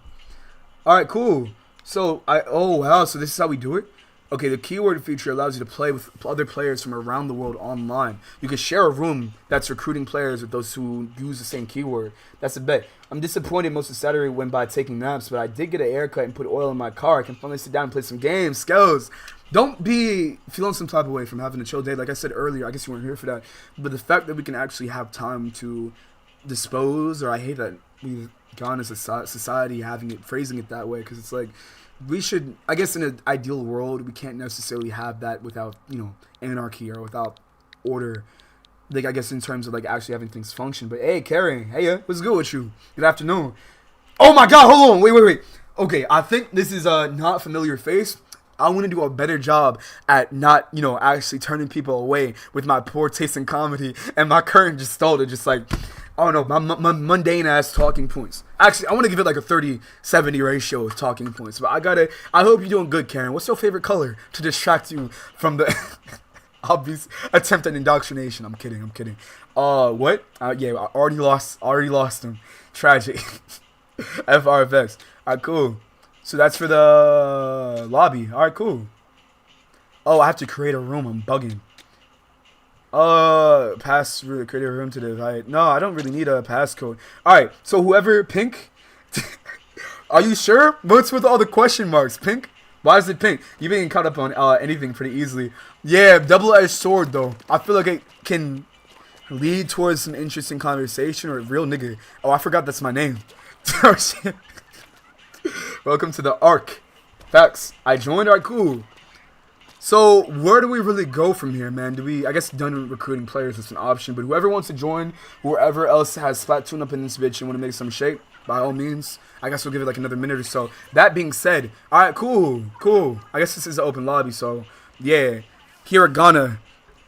Alright, cool. So, oh wow, so this is how we do it? Okay, the keyword feature allows you to play with other players from around the world online. You can share a room that's recruiting players with those who use the same keyword. That's a bet. I'm disappointed most of Saturday went by taking naps, but I did get a haircut and put oil in my car. I can finally sit down and play some games. Skills. Don't be feeling some type of way from having a chill day. Like I said earlier, I guess you weren't here for that. But the fact that we can actually have time to dispose, or I hate that we've gone as a society phrasing it that way, because it's like, we should, I guess in an ideal world, we can't necessarily have that without, you know, anarchy or without order. Like, I guess in terms of, like, actually having things function. But, hey, Karen, hey, what's good with you? Good afternoon. Oh, my God, hold on. Wait. Okay, I think this is a not familiar face. I want to do a better job at not, you know, actually turning people away with my poor taste in comedy and my current just to just, like, I don't know, my mundane ass talking points. Actually, I want to give it like a 30-70 ratio of talking points. But I hope you're doing good, Karen. What's your favorite color to distract you from the obvious attempt at indoctrination? I'm kidding. What? Yeah, I already lost him. Tragic. FRFX. Alright, cool. So that's for the lobby. Alright, cool. Oh, I have to create a room. I'm bugging. Create a room to the right. No, I don't really need a passcode. Alright, so whoever, Pink, are you sure? What's with all the question marks, Pink? Why is it pink? You've been caught up on anything pretty easily. Yeah, double-edged sword, though. I feel like it can lead towards some interesting conversation or real nigga. Oh, I forgot that's my name. Oh, shit. Welcome to the Ark. Facts. I joined. Alright, cool. So, where do we really go from here, man? Do we, I guess done recruiting players is an option, but whoever wants to join, whoever else has Splatoon up in this bitch and want to make some shape, by all means, I guess we'll give it like another minute or so. That being said, alright, cool. I guess this is an open lobby, so, yeah. Hiragana.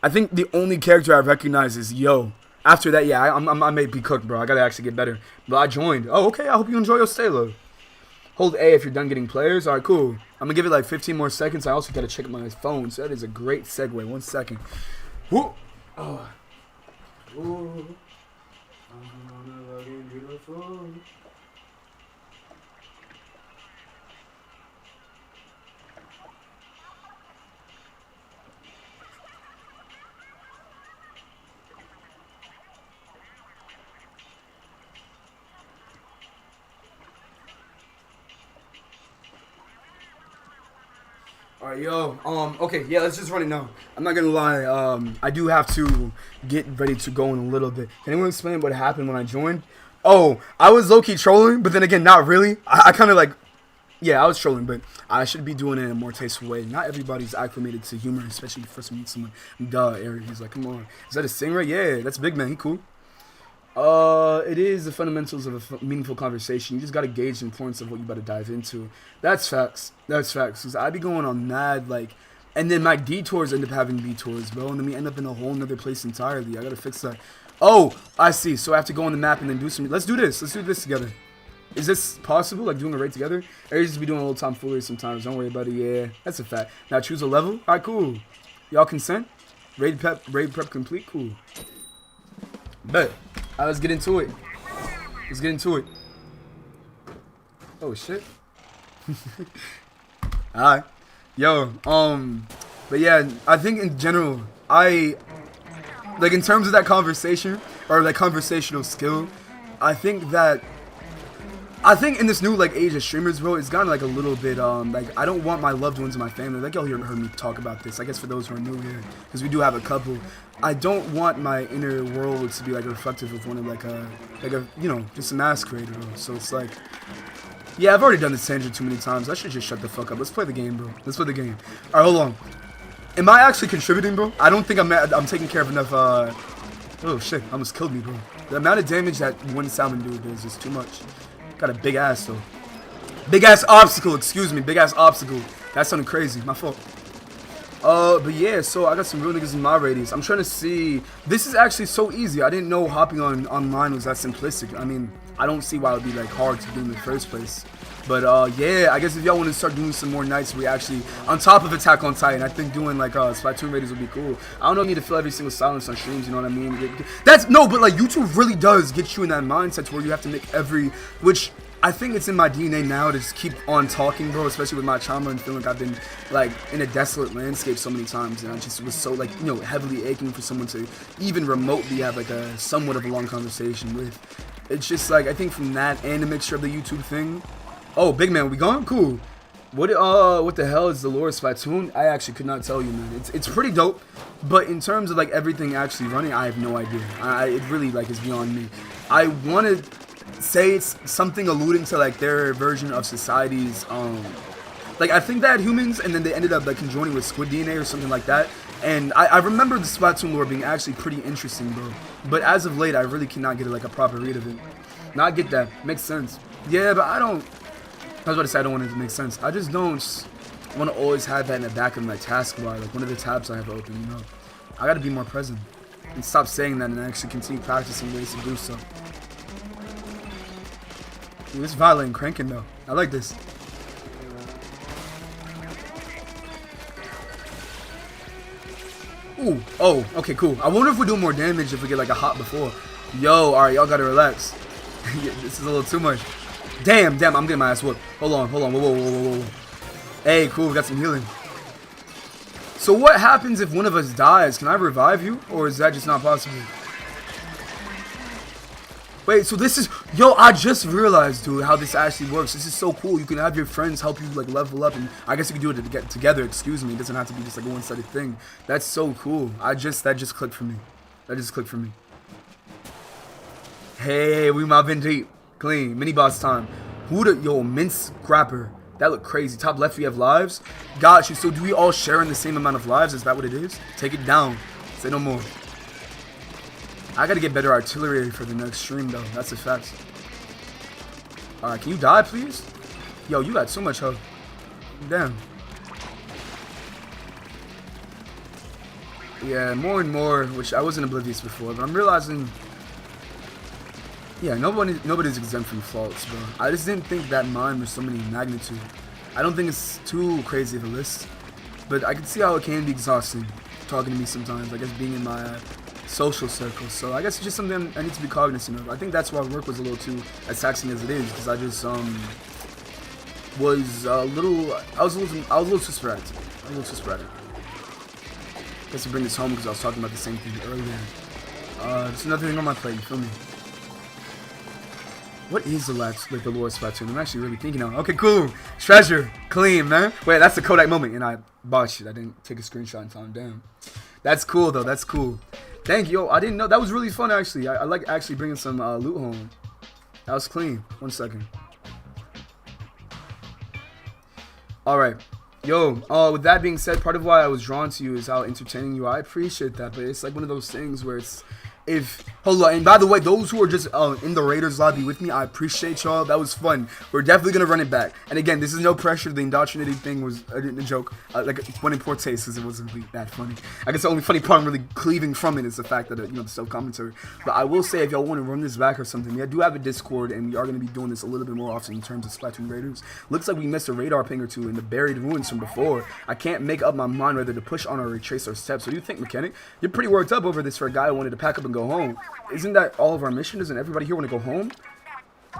I think the only character I recognize is Yo. After that, yeah, I may be cooked, bro. I gotta actually get better. But I joined. Oh, okay, I hope you enjoy your stay, love. Hold A if you're done getting players. Alright, cool. I'm gonna give it like 15 more seconds. I also gotta check my phone, so that is a great segue. 1 second. Woo! Oh. Ooh. I'm beautiful. Alright, yo, okay, yeah, let's just run it now. I'm not gonna lie, I do have to get ready to go in a little bit. Can anyone explain what happened when I joined? Oh, I was low-key trolling, but then again, not really. I kind of like, yeah, I was trolling, but I should be doing it in a more tasteful way. Not everybody's acclimated to humor, especially if you first meet someone. Duh, Eric, he's like, come on. Is that a singer? Yeah, that's Big Man, he cool. It is the fundamentals of a meaningful conversation. You just gotta gauge the importance of what you about to dive into. That's facts. That's facts. Cause I be going on mad, like, and then my detours end up having detours, bro. And then we end up in a whole nother place entirely. I gotta fix that. Oh, I see. So I have to go on the map and then do some. Let's do this. Let's do this together. Is this possible? Like doing a raid together? Aries just be doing a little tomfoolery sometimes. Don't worry about it. Yeah, that's a fact. Now choose a level. Alright, cool. Y'all consent? Raid prep complete. Cool. Bet. Alright, let's get into it. Let's get into it. Oh shit. Alright. Yo, but yeah, I think in general, like in terms of that conversation or that conversational skill, I think in this new like age of streamers, bro, it's gotten like a little bit like I don't want my loved ones and my family, like y'all heard me talk about this, I guess for those who are new here, because we do have a couple. I don't want my inner world to be like reflective of one of like a you know, just a masquerade, bro. So it's like, yeah, I've already done this tangent too many times. I should just shut the fuck up. Let's play the game, bro. Let's play the game. Alright, hold on. Am I actually contributing, bro? I don't think I'm taking care of enough oh shit, almost killed me, bro. The amount of damage that one salmon dude does is too much. Got a big ass though. Big ass obstacle, excuse me, big ass obstacle. That sounded crazy, my fault. But yeah, so I got some real niggas in my radius. I'm trying to see. This is actually so easy. I didn't know hopping online was that simplistic. I mean, I don't see why it would be like hard to do in the first place. But yeah, I guess if y'all want to start doing some more nights where we actually on top of Attack on Titan, I think doing like Splatoon Raiders would be cool. I don't know if you need to fill every single silence on streams, you know what I mean? That's no, but like YouTube really does get you in that mindset to where you have to make every, which I think it's in my DNA now to just keep on talking, bro, especially with my trauma and feeling like I've been like in a desolate landscape so many times, and I just was so like, you know, heavily aching for someone to even remotely have like a somewhat of a long conversation with. It's just like, I think from that and a mixture of the YouTube thing. Oh, Big Man, we gone? Cool. What the hell is the lore of Splatoon? I actually could not tell you, man. It's pretty dope, but in terms of like everything actually running, I have no idea. It really like is beyond me. I want to say it's something alluding to like their version of society's like I think they had humans and then they ended up like conjoining with squid DNA or something like that. And I remember the Splatoon lore being actually pretty interesting, bro. But as of late, I really cannot get like a proper read of it. Not get that. Makes sense. Yeah, but I was about to say I don't want it to make sense. I just don't want to always have that in the back of my taskbar, like one of the tabs I have open, you know. I got to be more present and stop saying that and actually continue practicing ways to do so. Ooh, this violin cranking though. I like this. Ooh, oh, okay, cool. I wonder if we do more damage if we get like a hop before. Yo, alright, y'all gotta relax. Yeah, this is a little too much. Damn, I'm getting my ass whooped. Hold on, whoa. Hey, cool, we got some healing. So what happens if one of us dies? Can I revive you? Or is that just not possible? Wait, so this is, yo, I just realized, dude, how this actually works. This is so cool. You can have your friends help you like level up, and I guess you can do it to get together, excuse me. It doesn't have to be just like a one-sided thing. That's so cool. That just clicked for me. That just clicked for me. Hey, we mobbing deep. Clean. Mini boss time. Who the yo mince grapper? That look crazy. Top left we have lives. Got you. So do we all share in the same amount of lives? Is that what it is? Take it down. Say no more. I gotta get better artillery for the next stream though. That's a fact. Alright, can you die please? Yo, you got so much health. Damn. Yeah, more and more, which I wasn't oblivious before, but I'm realizing, yeah, nobody's exempt from faults, bro. I just didn't think that mine was so many magnitude. I don't think it's too crazy of a list, but I can see how it can be exhausting talking to me sometimes, I guess being in my social circle. So I guess it's just something I need to be cognizant of. I think that's why work was a little too as taxing as it is, because I just was a little too sporadic. I guess to bring this home because I was talking about the same thing earlier. There's another thing on my plate, you feel me? What is the lore of Splatoon? I'm actually really thinking now. Okay, cool. Treasure. Clean, man. Wait, that's the Kodak moment, and I botched it. I didn't take a screenshot in time. Damn. That's cool, though. That's cool. Thank you. Yo, I didn't know. That was really fun, actually. I like actually bringing some loot home. That was clean. 1 second. Alright. Yo, with that being said, part of why I was drawn to you is how entertaining you are. I appreciate that, but it's like one of those things where it's, hold on, and by the way, those who are just in the Raiders lobby with me, I appreciate y'all. That was fun. We're definitely gonna run it back. And again, this is no pressure. The indoctrinating thing was a joke, like one in poor taste, because it wasn't really that funny. I guess the only funny part I'm really cleaving from it is the fact that the self-commentary. But I will say, if y'all want to run this back or something, we do have a Discord, and we are gonna be doing this a little bit more often in terms of Splatoon Raiders. Looks like we missed a radar ping or two in the buried ruins from before. I can't make up my mind whether to push on or retrace our steps. What do you think, Mechanic? You're pretty worked up over this for a guy who wanted to pack up and go home. Isn't that all of our mission? Doesn't everybody here want to go home?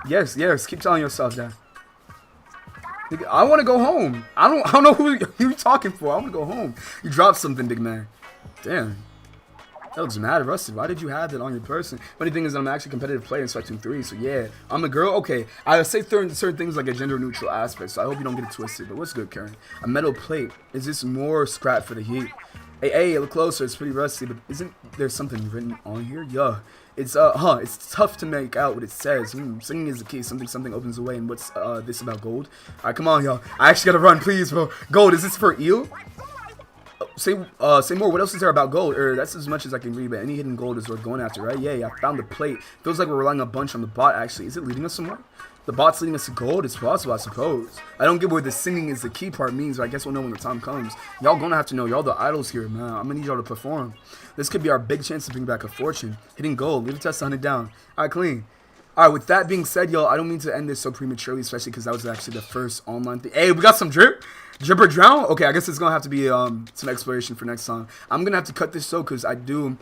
Yes, keep telling yourself that. I want to go home. I don't know who you're talking for. I want to go home. You dropped something, big man. Damn. That looks mad rusted. Why did you have that on your person? Funny thing is that I'm actually a competitive player in Splatoon 3, so yeah. I'm a girl? Okay. I say certain things like a gender neutral aspect, so I hope you don't get it twisted. But what's good, Karen? A metal plate. Is this more scrap for the heat? Hey, look closer. It's pretty rusty, but isn't there something written on here? Yeah. It's tough to make out what it says. Singing is the key. Something opens the way. And what's this about gold? Alright, come on, y'all. I actually gotta run, please, bro. Gold, is this for eel? Say more. What else is there about gold? That's as much as I can read, but any hidden gold is worth going after, right? Yeah, I found the plate. Feels like we're relying a bunch on the bot, actually. Is it leading us somewhere? The bot's leading us to gold? It's possible, I suppose. I don't get where the singing is the key part means, but I guess we'll know when the time comes. Y'all gonna have to know. Y'all the idols here, man. I'm gonna need y'all to perform. This could be our big chance to bring back a fortune. Hitting gold. Leave it to us to hunt it down. Alright, clean. Alright, with that being said, y'all, I don't mean to end this so prematurely, especially because that was actually the first online thing. Hey, we got some drip? Drip or drown? Okay, I guess it's gonna have to be some exploration for next time. I'm gonna have to cut this though, because I do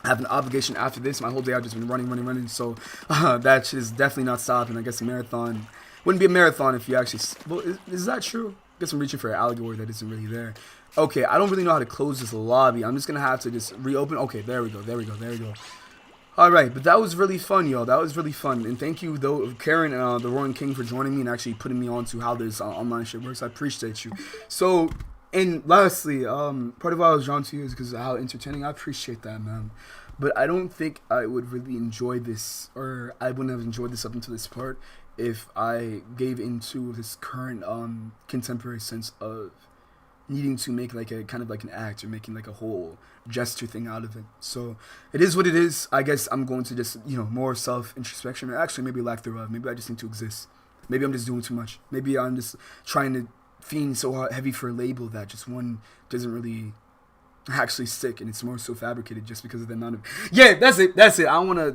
have an obligation after this. My whole day I've just been running, so that shit is definitely not stopping. I guess a marathon wouldn't be a marathon if you actually, well, is that true? I guess I'm reaching for an allegory that isn't really there. Okay, I don't really know how to close this lobby. I'm just gonna have to just reopen. Okay, there we go. Alright, but that was really fun, y'all. That was really fun. And thank you, though, Karen and the Roaring King for joining me and actually putting me on to how this online shit works. I appreciate you. So, and lastly, part of why I was drawn to you is because of how entertaining. I appreciate that, man. But I don't think I would really enjoy this, or I wouldn't have enjoyed this up until this part, if I gave into this current contemporary sense of needing to make like a kind of like an act, or making like a whole gesture thing out of it. So it is what it is. I guess I'm going to just, more self-introspection, or actually maybe lack thereof. Maybe I just need to exist. Maybe I'm just doing too much. Maybe I'm just trying to fiend so heavy for a label that just one doesn't really actually stick, and it's more so fabricated just because of the amount of that's it. I don't want to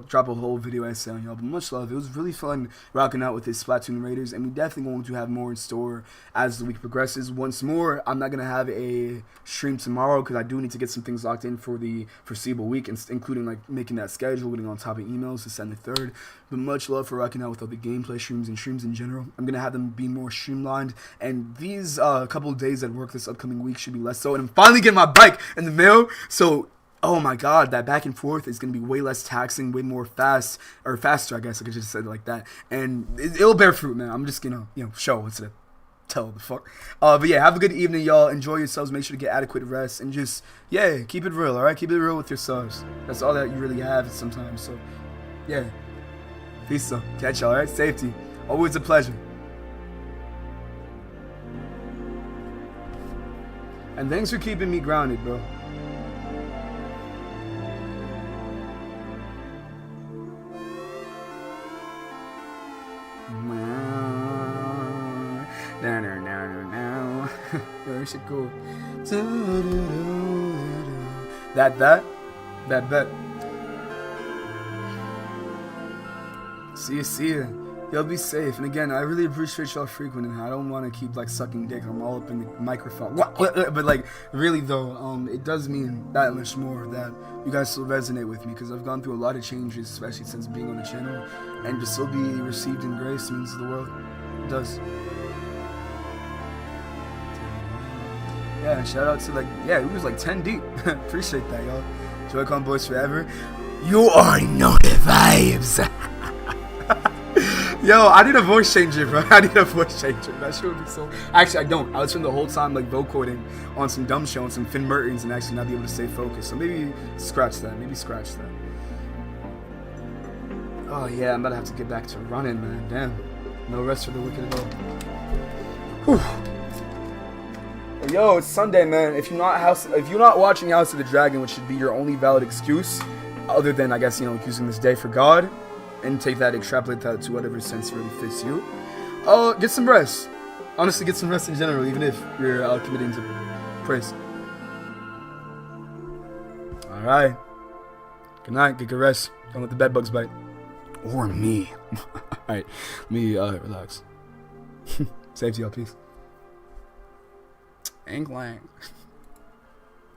drop a whole video essay on y'all, but much love. It was really fun rocking out with this Splatoon Raiders, and we definitely going to have more in store as the week progresses. Once more, I'm not gonna have a stream tomorrow because I do need to get some things locked in for the foreseeable week, including like making that schedule, getting on top of emails to send the third. But much love for rocking out with all the gameplay streams and streams in general. I'm gonna have them be more streamlined, and these couple of days at work this upcoming week should be less so. And I'm finally getting my bike in the mail, so oh my god, that back and forth is gonna be way less taxing, way more faster, I guess I could just say it like that, and it'll bear fruit, man. I'm just gonna show instead of tell the fuck. But yeah, have a good evening, y'all. Enjoy yourselves. Make sure to get adequate rest, and just keep it real. All right, keep it real with yourselves. That's all that you really have sometimes. So Yeah. Peace, though. Catch y'all, alright? Safety. Always a pleasure. And thanks for keeping me grounded, bro. Very shit cool. That bet. See ya. Y'all be safe. And again, I really appreciate y'all frequenting. I don't want to keep like sucking dick. I'm all up in the microphone. But like, really though, it does mean that much more that you guys still resonate with me, because I've gone through a lot of changes, especially since being on the channel, and to still be received in grace means the world. It does. Yeah, shout out to like, yeah, we was like 10 deep. Appreciate that, y'all. JoyConBoyz forever. You already know the vibes. Yo, I need a voice changer, bro. I need a voice changer. That shit would be so... Actually, I don't. I was spend the whole time like vocoding on some dumb show and some Finn Mertens and actually not be able to stay focused. So maybe scratch that. Oh yeah, I'm about to have to get back to running, man. Damn. No rest for the wicked at all. Whew. Yo, it's Sunday, man. If you're not watching House of the Dragon, which should be your only valid excuse, other than I guess using this day for God, and take that, extrapolate that to whatever sense really fits you. Get some rest. Honestly, get some rest in general, even if you're committing to praise. All right. Good night. Get good rest. Don't let the bed bugs bite. Or me. All right. Let me relax. Safety, y'all. Peace. Inkling.